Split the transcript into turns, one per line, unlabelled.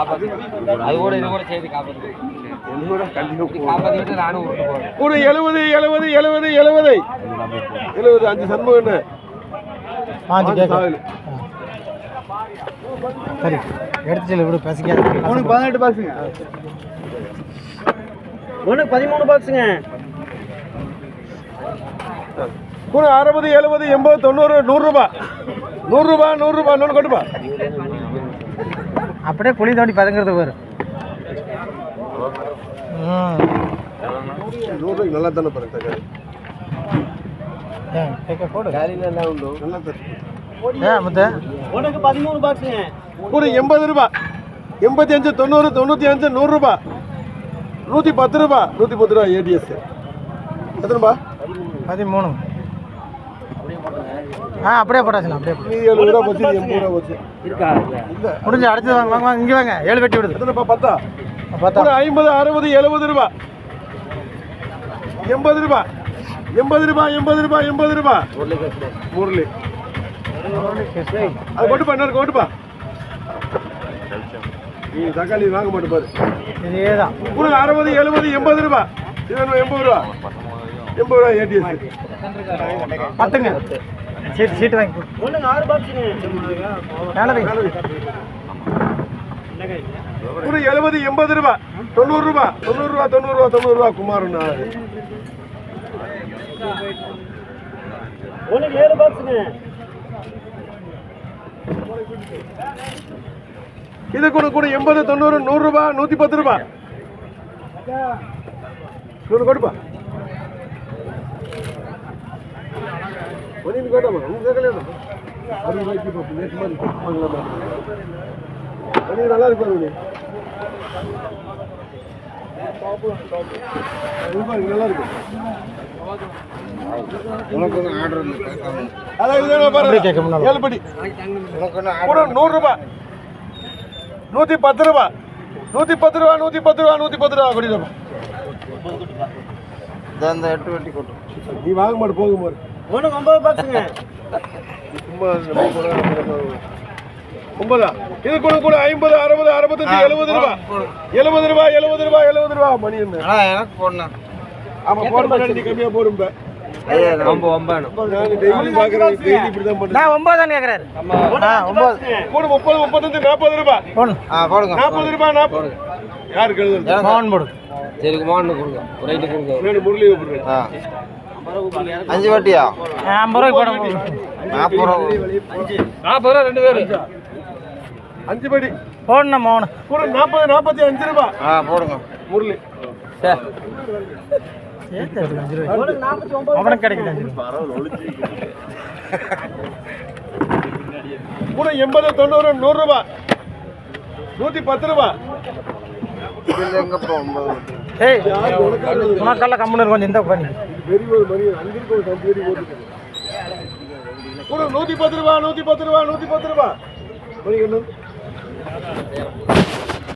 அது கூட இது கூட சேர்த்து காப்பாற்று நானும்
ஒரு 70 70 70 70 70 5 சண்முகம் என்ன
சரி எடுத்து விடு பேசிக்காது
உனக்கு 18 பாக்ஸுங்க
உனக்கு 13 பாக்ஸுங்க
கூட 60 70 80 90 100 ரூபாய் 100 ரூபாய் 100 ரூபாய் இன்னொன்று கொண்டுப்பா
அப்படியே குழி தோண்டி பதங்கிறது பாரு
100 ரூபாய்க்கு நல்லா தானே பாருங்க
போடு
நல்லா
உனக்கு 13 பாக்ஸுங்க
கூட 80 ரூபாய் 85 90 95 100 ரூபாய் 110 ரூபாய் 110 ரூபாய் ஏடிஎஸ் எத்தனை ரூபாய்
13 அப்படியே போட்டாச்சுண்ணா அப்படியே
70 ரூபா போச்சு 80 ரூபா போச்சு
முடிஞ்சு அடுத்து வாங்க வாங்க வாங்க இங்கே வாங்க 7 வெட்டி விடுது
எத்தனைப்பா 10
பார்த்தா
50 60 70 ரூபாய் 80 ரூபாய் 80 ரூபாய் 80 ரூபாய் 80 ரூபாய் முரளி அது கொட்டுப்பா இன்னொரு கொட்டுப்பா நீ தக்காளி வாங்க மாட்டேன் பாரு
இதே தான்
கூட 60 70 80 ரூபாய் இது 80 ரூபா 80 ரூபா ஏடிஎஸ்
பத்துங்க சீட்டு வாங்கி ஒன்றுங்க 6 பாக்ஸுங்க
கூட 70 80 ரூபாய் 90 ரூபாய் 90 ரூபா 90 ரூபா 90 ரூபா குமாரண்ணா
ஒன்றுக்கு 7 பாக்ஸுங்க
இது கூட கூட 80 90 100 ரூபாய் 110 ரூபாய் கொடுப்பா ஒன்று கேட்டாமா உங்க கல்யாணம் நல்லா இருக்கு நல்லா இருக்கு ஏழுபடி கூட 100 ரூபாய் 110 ரூபாய் 110 ரூபா 110 ரூபா 110 ரூபா கொடிடா
இந்த 8 வெட்டி கொட்டு
நீ வாங்க மாட்டு போக மாறு
ஒன்று 9 பாக்ஸுங்க
சும்மா 9 இது கூட கூட 50 60 65 70 ரூபாய் 70 ரூபாய் 70 ரூபாய் 70 ரூபாய் மணி என்ன
எனக்கு போடணும்
ஆமா போட மாட்டேன் நீ கம்மியா போடும்ப நான் டெய்லி பாக்குறேன் டெய்லி இப்படி தான் பண்றேன்
நான் 9 தான் கேக்குறாரு 9
கூட 30 35 40 ரூபாய்
போடுங்க
40 ரூபாய் 40 யார் கழுது
மோகன் போடு
சரி மோகன் கொடுங்க ரைட்டு கொடுங்க
ரெண்டு முரளி போடுறேன்
5 வட்டியா 50 ரூபாய் போடு 40 ரூபாய் ரெண்டு பேர்
5 படி
போடணும் மோகன்
கூட 40 45 ரூபாய்
போடுங்க
முரளி
அவனுக்கு கிடைக்குது
கூட 80 90 100 ரூபாய் 110 ரூபாய்
ஏய் உனக்கெல்லாம் கம்முன்னு கொஞ்சம் இந்த உட்காந்து
கூட 110 ரூபாய் 110 ரூபாய் 110 ரூபாய்